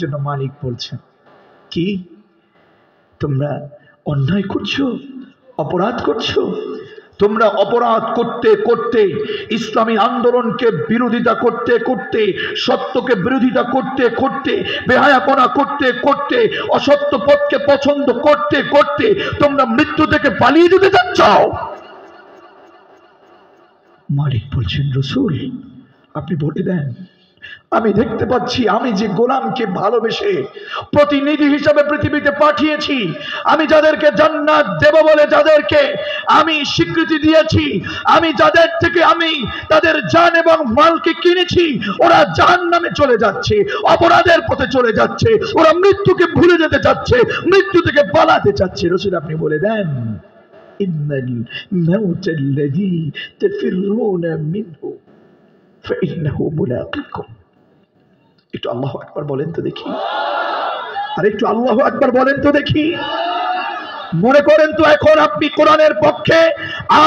জন্য মালিক বলছেন কি, তোমরা অন্যায় করছো, অপরাধ করছো। তোমরা অপরাধ করতে করতে, ইসলামী আন্দোলনকে বিরোধিতা করতে করতে, সত্যকে বিরোধিতা করতে করতে, বেহায়াপনা করতে করতে, অসত্য পথকে পছন্দ করতে করতে তোমরা মৃত্যু থেকে পালিয়ে যেতে চাচ্ছ। মালিক বলছেন রাসূল আপনি বলে দেন, আমি দেখতে পাচ্ছি আমি যে গোলামকে ভালোবেসে প্রতিনিধি হিসাবে পৃথিবীতে পাঠিয়েছি, আমি যাদেরকে জান্নাত দেব বলে যাদেরকে আমি স্বীকৃতি দিয়েছি, আমি যাদের থেকে আমি তাদের জান এবং মালকে কিনেছি, ওরা জাহান্নামে চলে যাচ্ছে, অপরাধের পথে চলে যাচ্ছে, ওরা মৃত্যুকে ভুলে যেতে চাচ্ছে, মৃত্যু থেকে পালাতে চাচ্ছে। রাসূল আপনি বলে দেন ইন্নাল মাউতাল্লাযী তাফিরুনা মিনহু ফাইন্নাহু মুলাকিকুম। একটু আল্লাহু আকবার বলেন তো দেখি, আর একটু আল্লাহু আকবার বলেন তো দেখি। মনে করেন তো এখন আপনি কোরআনের পক্ষে,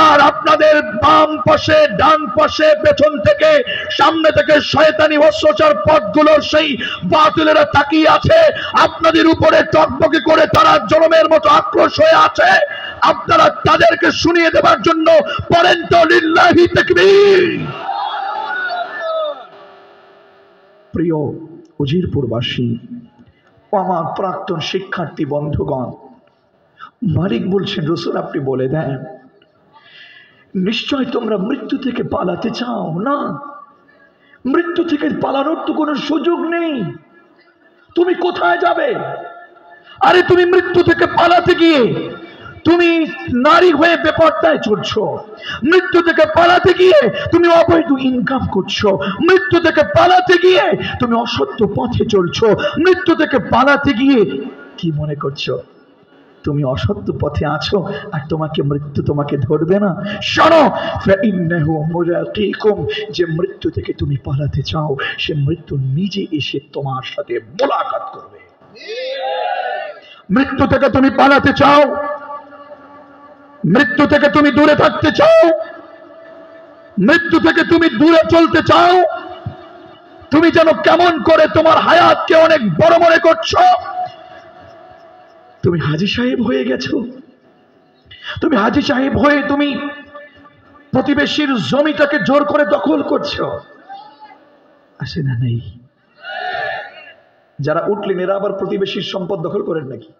আর আপনাদের বাম পাশে, ডান পাশে, পেছন থেকে, সামনে থেকে শয়তানি অস্ত্রচার পথগুলোর সেই বাতিলেরা তাকিয়ে আছে, আপনাদের উপরে টকবকে করে তারা জনমের মতো আক্রোশ হয়ে আছে। আপনারা তাদেরকে শুনিয়ে দেওয়ার জন্য পড়েন তো লিল্লাহি তাকবীর। প্রিয় উজিরপুরবাসী ও আমার প্রাক্তন শিক্ষার্থী বন্ধুগণ, মালিক বলছেন রাসূল আপনি বলে দেন, নিশ্চয় তোমরা মৃত্যু থেকে পালাতে চাও না? মৃত্যু থেকে পালানোর তো কোনো সুযোগ নেই। তুমি কোথায় যাবে? আরে তুমি মৃত্যু থেকে পালাতে গিয়ে তুমি নারী হয়ে বেপরদায় চলছো, মৃত্যু থেকে পালাতে গিয়ে তুমি অবৈধ ইনকাম করছো, মৃত্যু থেকে পালাতে গিয়ে তুমি অসত্য পথে চলছো, মৃত্যু থেকে পালাতে গিয়ে কি মনে করছো তুমি অসত্য পথে আছো আর তোমাকে মৃত্যু তোমাকে ধরবে না? শোনো, ফাইন্নাহু মুলাকিকুম, যে মৃত্যু থেকে তুমি পালাতে চাও সে মৃত্যু নিজে এসে তোমার সাথে মোলাকাত করবে। মৃত্যু থেকে তুমি পালাতে চাও, মৃত্যু থেকে তুমি দূরে থাকতে চাও, মৃত্যু থেকে তুমি দূরে চলতে চাও, তুমি যেন কেমন করে তোমার হায়াতকে অনেক বড় মনে করছো। তুমি হাজী সাহেব হয়ে গেছো, তুমি হাজী সাহেব হয়ে তুমি প্রতিবেশীর জমিটাকে জোর করে দখল করছো। আসে না নেই? যারা উঠলেন এরা আবার প্রতিবেশীর সম্পদ দখল করেন নাকি?